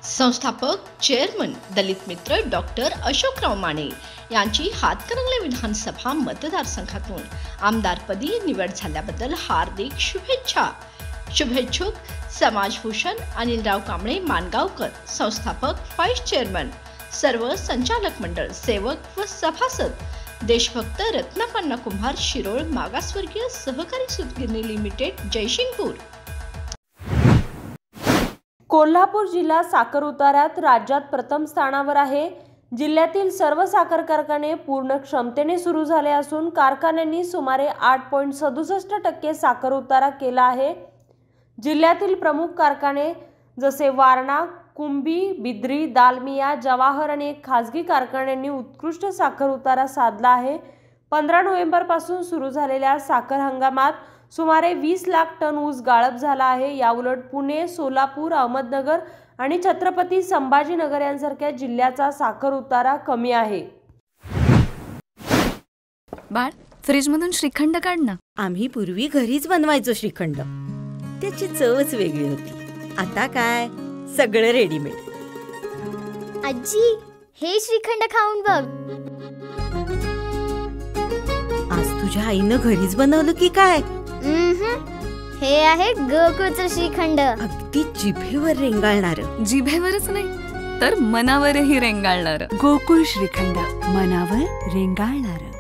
संस्थापक चेअरमन दलित मित्र डॉक्टर अशोकराव माने यांची हातकणंगले विधानसभा मतदारसंघातून आमदारपदी निवड झाल्याबद्दल हार्दिक शुभेच्छा. शुभेच्छुक समाजभूषण अनिलराव कांबळे मानगावकर, संस्थापक, व्हाईस चेअरमन, सर्व संचालक मंडळ, सेवक व सभासद, देशभक्त रत्नापन्ना कुंभार, शिरोळ मागासवर्गीय सहकारी सूतगिरणी लिमिटेड, जयसिंगपूर. कोल्हापूर जिल्हा साखर उतार्यात राज्यात प्रथम स्थानावर आहे. जिल्ह्यातील सर्व साखर कारखाने पूर्ण क्षमतेने सुरू झाले असून कारखान्यांनी सुमारे 8.67% साखर उतारा केला आहे. जिल्ह्यातील प्रमुख कारखाने जसे वारणा, कुंभी, बिद्री, दालमिया, जवाहर आणि खाजगी कारखान्यांनी उत्कृष्ट साखर उतारा साधला आहे. 15 नोव्हेंबरपासून सुरू झालेल्या साखर हंगामात सुमारे 20 लाख टन ऊस गाळप झाला आहे. याउलट पुणे, सोलापूर, अहमदनगर आणि छत्रपती संभाजीनगर यांसारख्या जिल्ह्याचा साखर उतारा कमी आहे. बाळ, फ्रीजमधून श्रीखंड काढ ना. आम्ही पूर्वी घरीच बनवायचो श्रीखंड. त्याची चवच वेगळी होती. आता काय सगळं रेडीमेड. आजी, हे श्रीखंड खाऊन बघ. आज तुझ्या आईनं घरीच बनवलं की काय? हे आहे गोकुळचं श्रीखंड. अगदी जिभेवर रेंगाळणार. जिभेवरच नाही तर मनावरही रेंगाळणार. गोकुळ श्रीखंड, मनावर रेंगाळणार.